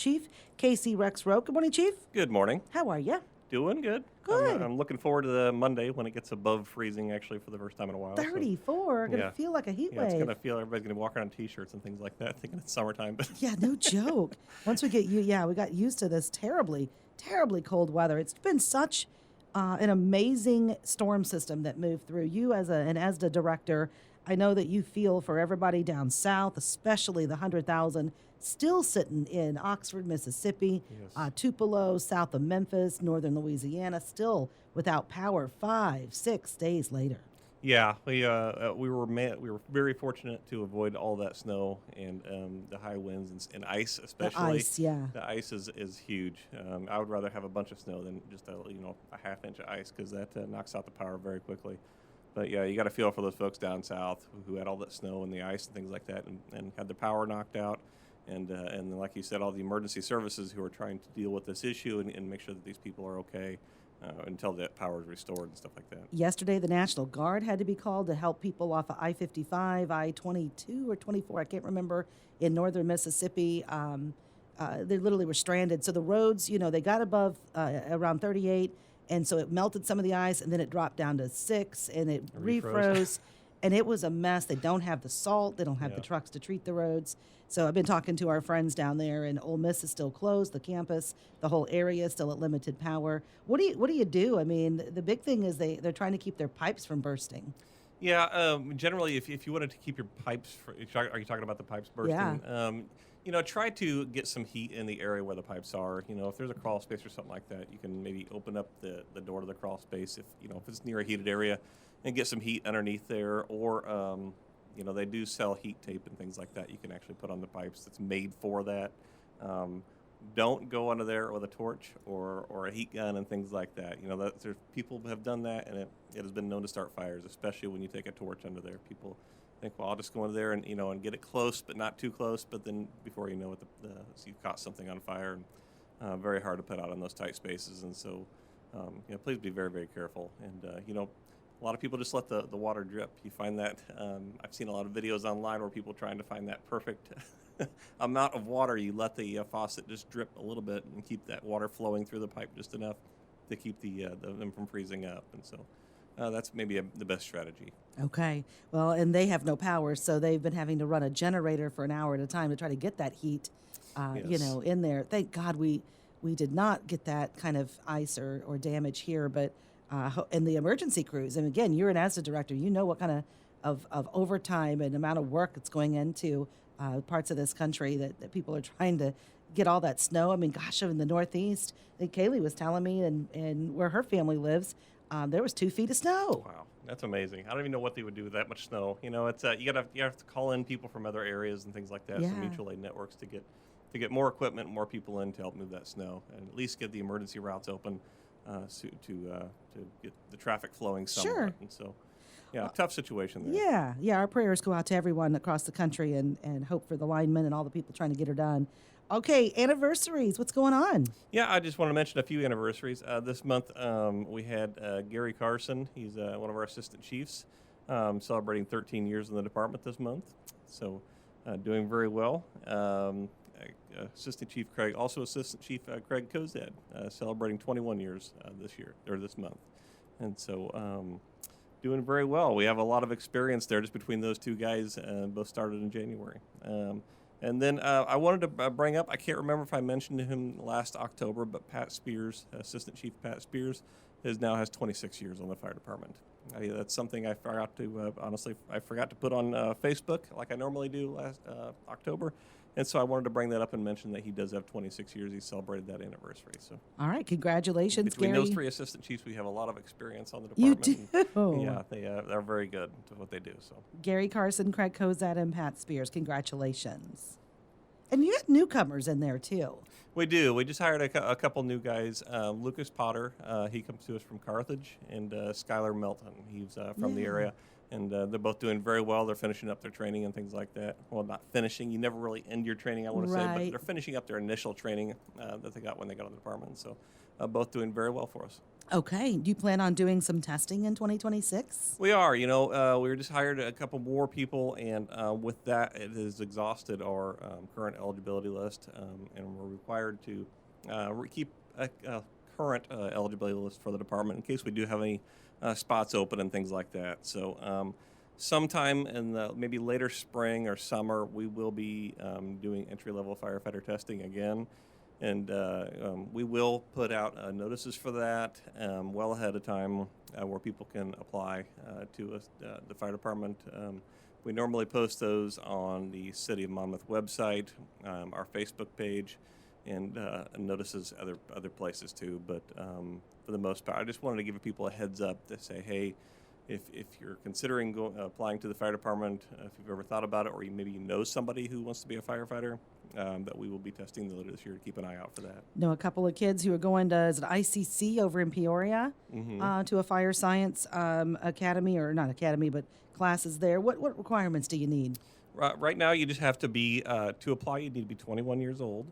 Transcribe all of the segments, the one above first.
Chief Casey Rexroat. Good morning, Chief. Good morning. How are you? Doing good. Good. I'm looking forward to the Monday when it gets above freezing, actually, for the first time in a while. 34. Going to yeah. feel like a heat Yeah, it's wave. going to feel everybody's going to be walking around T-shirts and things like that, thinking it's summertime. But Yeah, no joke. Once we got used to this terribly cold weather. It's been such an amazing storm system that moved through. You as an ESDA director, I know that you feel for everybody down south, especially the 100,000 still sitting in Oxford, Mississippi, Yes. Tupelo, south of Memphis, northern Louisiana, still without power 5-6 days later. yeah, we were very fortunate to avoid all that snow and the high winds and ice, especially. The ice, yeah. The ice is huge. I would rather have a bunch of snow than just a half inch of ice because that knocks out the power very quickly. But yeah, you got to feel for those folks down south who had all that snow and the ice and things like that, and had their power knocked out, and like you said, all the emergency services who are trying to deal with this issue and make sure that these people are okay until that power is restored and stuff like that. Yesterday, the National Guard had to be called to help people off of I-55, I-22 or 24, I can't remember, in northern Mississippi. They literally were stranded. So the roads, they got above around 38, and so it melted some of the ice, and then it dropped down to 6, and it refroze. And it was a mess. They don't have the salt. They don't have the trucks to treat the roads. So I've been talking to our friends down there, and Ole Miss is still closed. The campus, the whole area is still at limited power. What do you do? I mean, the big thing is they're trying to keep their pipes from bursting. Yeah, generally, if you wanted to keep your pipes, are you talking about the pipes bursting? Yeah. Try to get some heat in the area where the pipes are. If there's a crawl space or something like that, you can maybe open up the door to the crawl space if it's near a heated area, and get some heat underneath there. Or they do sell heat tape and things like that. You can actually put on the pipes that's made for that. Don't go under there with a torch or a heat gun and things like that. There's people who have done that, and it has been known to start fires, especially when you take a torch under there. People think, well, I'll just go under there and get it close, but not too close. But then before you know it, so you've caught something on fire, and very hard to put out in those tight spaces. And so, please be very, very careful. And a lot of people just let the water drip. You find that I've seen a lot of videos online where people trying to find that perfect amount of water. You let the faucet just drip a little bit and keep that water flowing through the pipe just enough to keep them from freezing up. And so that's maybe the best strategy. Okay. Well, and they have no power, so they've been having to run a generator for an hour at a time to try to get that heat, Yes. in there. Thank God we did not get that kind of ice or damage here, but and the emergency crews. And again, you're an ASDA director. You know what kind of overtime and amount of work that's going into parts of this country that people are trying to get all that snow. I mean, gosh, in the Northeast, I think Kaylee was telling me, and where her family lives, there was 2 feet of snow. Wow, that's amazing. I don't even know what they would do with that much snow. It's you have to call in people from other areas and things like that. Yeah. Some mutual aid networks to get more equipment, more people in to help move that snow, and at least get the emergency routes open to get the traffic flowing somewhat. Sure. And so, tough situation there. Yeah. Our prayers go out to everyone across the country, and hope for the linemen and all the people trying to get her done. Okay, anniversaries. What's going on? Yeah, I just want to mention a few anniversaries. This month, we had Gary Carson. He's one of our assistant chiefs, celebrating 13 years in the department this month. So, doing very well. Assistant Chief Craig Kozad, celebrating 21 years this month. And so, doing very well. We have a lot of experience there just between those two guys, both started in January. And then I wanted to bring up, I can't remember if I mentioned him last October, but Pat Spears, Assistant Chief Pat Spears, now has 26 years on the fire department. That's something I forgot to, honestly, put on Facebook like I normally do last October. And so I wanted to bring that up and mention that he does have 26 years. He celebrated that anniversary. So, All right, congratulations, between Gary. those 3 assistant chiefs, we have a lot of experience on the department. You do? Yeah, they're very good at what they do. So Gary Carson, Craig Kozad, and Pat Spears, congratulations. And you had newcomers in there, too. we do. We just hired a couple new guys. Lucas Potter, he comes to us from Carthage, and Skylar Melton. He's from the area. And they're both doing very well. They're finishing up their training and things like that. Well, not finishing. You never really end your training, I want to say, but Right. they're finishing up their initial training that they got when they got on the department. So both doing very well for us. Okay. Do you plan on doing some testing in 2026? We are, we were just hired a couple more people, and with that, it has exhausted our current eligibility list, and we're required to keep a current eligibility list for the department in case we do have any spots open and things like that. So, sometime in the maybe later spring or summer, we will be doing entry-level firefighter testing again. And we will put out notices for that well ahead of time where people can apply to us, the fire department. We normally post those on the City of Monmouth website, our Facebook page, and notices other places too. But for the most part, I just wanted to give people a heads up to say, hey, if you're considering applying to the fire department, if you've ever thought about it, or maybe you know somebody who wants to be a firefighter, that we will be testing later this year to keep an eye out for that. Know a couple of kids who are going to, is it ICC over in Peoria, to a fire science academy, or not academy, but classes there. What requirements do you need? Right now, you just have to be, to apply, you need to be 21 years old,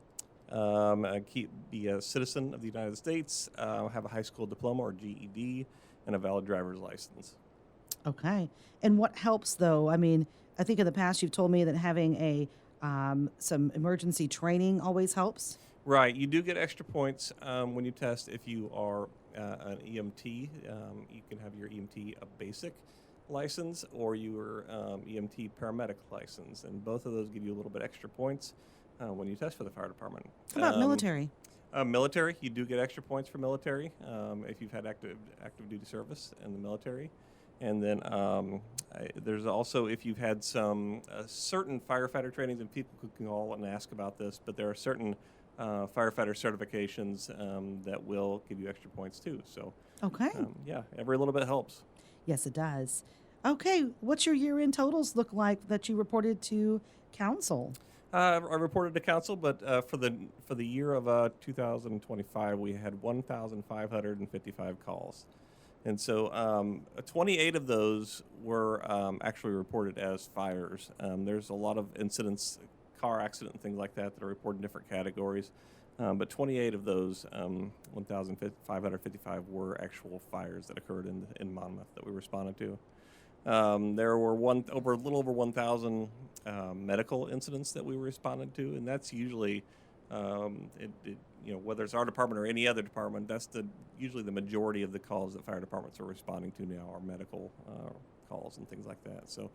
be a citizen of the United States, have a high school diploma or GED, and a valid driver's license. Okay. And what helps, though? I mean, I think in the past you've told me that having some emergency training always helps. Right. You do get extra points when you test if you are an EMT. You can have your EMT a basic license or your EMT paramedic license, and both of those give you a little bit extra points when you test for the fire department. How about military? Military, you do get extra points for military if you've had active duty service in the military. And then there's also, if you've had some certain firefighter trainings, and people can call and ask about this, but there are certain firefighter certifications that will give you extra points too. So, Okay. yeah, every little bit helps. Yes, it does. Okay. What's your year-end totals look like that you reported to council? I reported to council, but for the year of 2025, we had 1,555 calls. And so 28 of those were actually reported as fires. There's a lot of incidents, car accident and things like that are reported in different categories. But 28 of those 1,555 were actual fires that occurred in Monmouth that we responded to. There were a little over 1,000 medical incidents that we responded to, and that's usually whether it's our department or any other department, that's usually the majority of the calls that fire departments are responding to now are medical calls and things like that. So,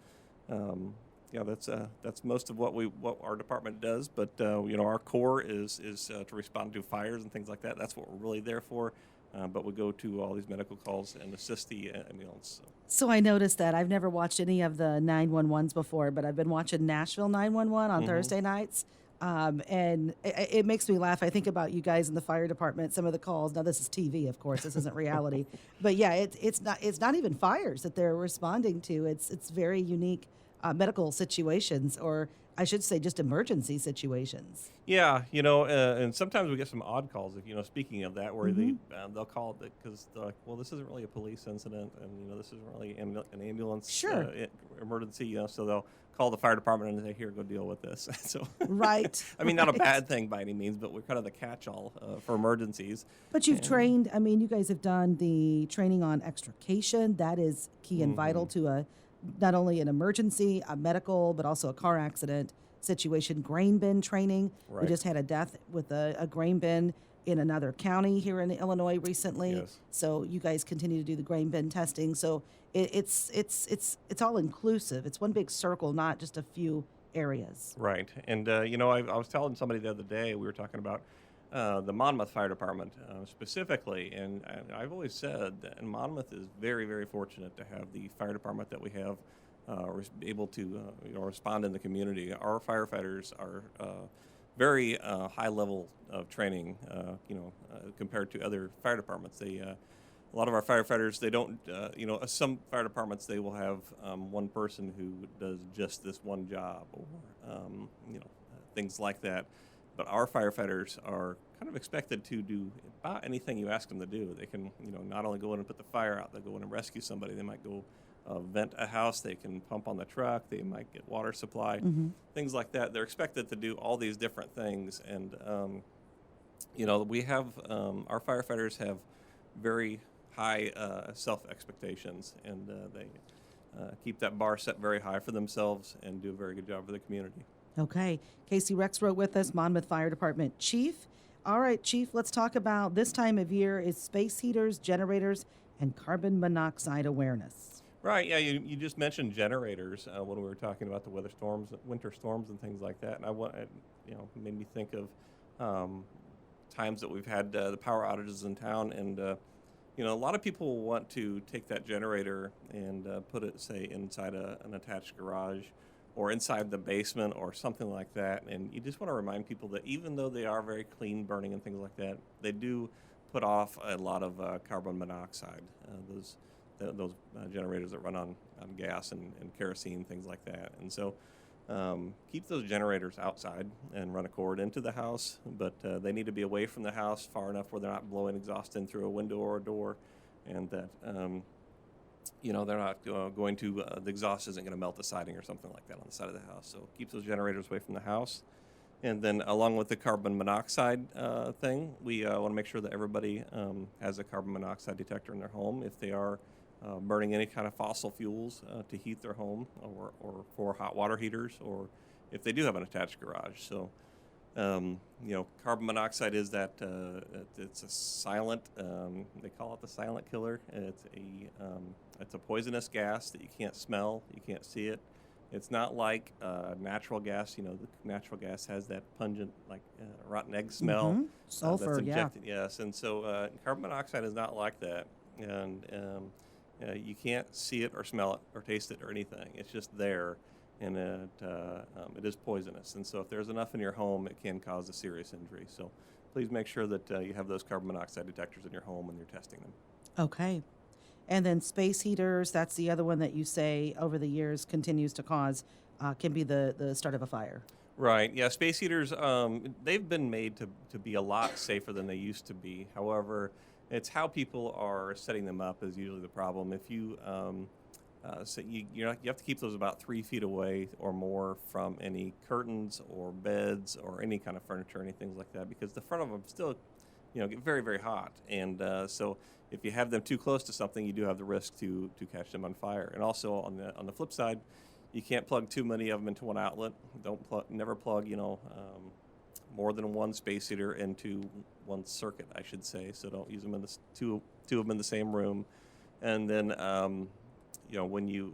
that's most of what our department does. But our core is to respond to fires and things like that. That's what we're really there for. But we go to all these medical calls and assist the ambulance. So I noticed that I've never watched any of the 911s before, but I've been watching Nashville 911 on Thursday nights. And it makes me laugh. I think about you guys in the fire department, some of the calls. Now, this is TV, of course. This isn't reality. But yeah, it's not even fires that they're responding to. It's very unique medical situations, or I should say just emergency situations. Yeah, and sometimes we get some odd calls. If speaking of that, where they'll call it because they're like, well, this isn't really a police incident, and this isn't really an ambulance emergency. So they'll call the fire department and say, here, go deal with this. So Right. I mean, not a bad thing by any means, but we're kind of the catch-all for emergencies. But you've trained. I mean, you guys have done the training on extrication. That is key and vital to not only an emergency, a medical, but also a car accident situation. Grain bin training. Right. We just had a death with a grain bin in another county here in Illinois recently. Yes. So you guys continue to do the grain bin testing. So it's all inclusive. It's one big circle, not just a few areas. Right. And, I was telling somebody the other day, we were talking about the Monmouth Fire Department specifically, and I've always said that Monmouth is very, very fortunate to have the fire department that we have able to respond in the community. Our firefighters are very high level of training, compared to other fire departments. A lot of our firefighters, they don't, some fire departments, they will have one person who does just this one job or, things like that. But our firefighters are kind of expected to do about anything you ask them to do. They can, not only go in and put the fire out, they'll go in and rescue somebody. They might go vent a house. They can pump on the truck. They might get water supply, things like that. They're expected to do all these different things. And, we have our firefighters have very high self expectations, and they keep that bar set very high for themselves and do a very good job for the community. Okay. Casey Rexroat with us, Monmouth Fire Department Chief. All right, Chief, let's talk about this time of year is space heaters, generators, and carbon monoxide awareness. Right. Yeah. You just mentioned generators when we were talking about the winter storms, and things like that. And made me think of times that we've had the power outages in town, and a lot of people want to take that generator and put it, say, inside an attached garage or inside the basement or something like that. And you just want to remind people that even though they are very clean burning and things like that, they do put off a lot of carbon monoxide. Those generators that run on gas and kerosene, things like that. And so keep those generators outside and run a cord into the house, but they need to be away from the house far enough where they're not blowing exhaust in through a window or a door, and that they're not going to the exhaust isn't going to melt the siding or something like that on the side of the house. So keep those generators away from the house. And then along with the carbon monoxide thing, we want to make sure that everybody has a carbon monoxide detector in their home if they are burning any kind of fossil fuels to heat their home, or for hot water heaters, or if they do have an attached garage. So, carbon monoxide is that it's a silent. They call it the silent killer. It's a poisonous gas that you can't smell, you can't see it. It's not like natural gas. The natural gas has that pungent, like rotten egg smell. Sulfur, that's injected. Yes, and so carbon monoxide is not like that, and you can't see it or smell it or taste it or anything. It's just there, and it is poisonous. And so if there's enough in your home, it can cause a serious injury. So please make sure that you have those carbon monoxide detectors in your home when you're testing them. Okay. And then space heaters, that's the other one that you say over the years continues to cause, can be the start of a fire. Right. Yeah. Space heaters, they've been made to be a lot safer than they used to be. However, it's how people are setting them up is usually the problem. If you you have to keep those about 3 feet away or more from any curtains or beds or any kind of furniture, anything like that, because the front of them still, get very, very hot. And so if you have them too close to something, you do have the risk to catch them on fire. And also on the flip side, you can't plug too many of them into one outlet. Never plug more than one space heater into one circuit, I should say. So don't use them in two of them in the same room. And then when you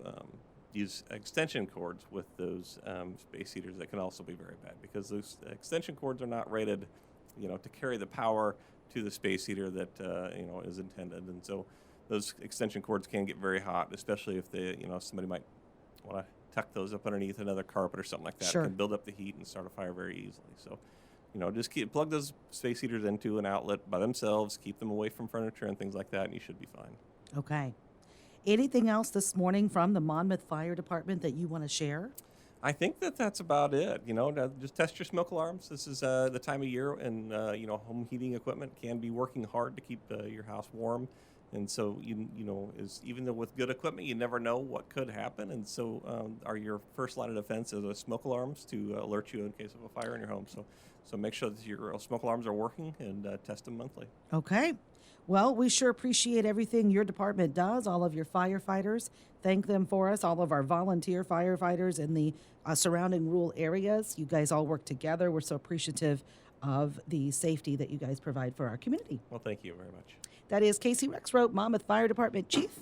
use extension cords with those space heaters, that can also be very bad, because those extension cords are not rated to carry the power to the space heater that is intended. And so those extension cords can get very hot, especially if somebody might want to tuck those up underneath another carpet or something like that. Sure. It can build up the heat and start a fire very easily. So just plug those space heaters into an outlet by themselves, keep them away from furniture and things like that, and you should be fine. Okay. Anything else this morning from the Monmouth Fire Department that you want to share? I think that's about it. Just test your smoke alarms. This is the time of year, and home heating equipment can be working hard to keep your house warm. And so even though with good equipment, you never know what could happen. And so your first line of defense is smoke alarms to alert you in case of a fire in your home. So make sure that your smoke alarms are working, and test them monthly. Okay. Well, we sure appreciate everything your department does, all of your firefighters. Thank them for us, all of our volunteer firefighters in the surrounding rural areas. You guys all work together. We're so appreciative of the safety that you guys provide for our community. Well, thank you very much. That is Casey Rexroat, Monmouth Fire Department Chief.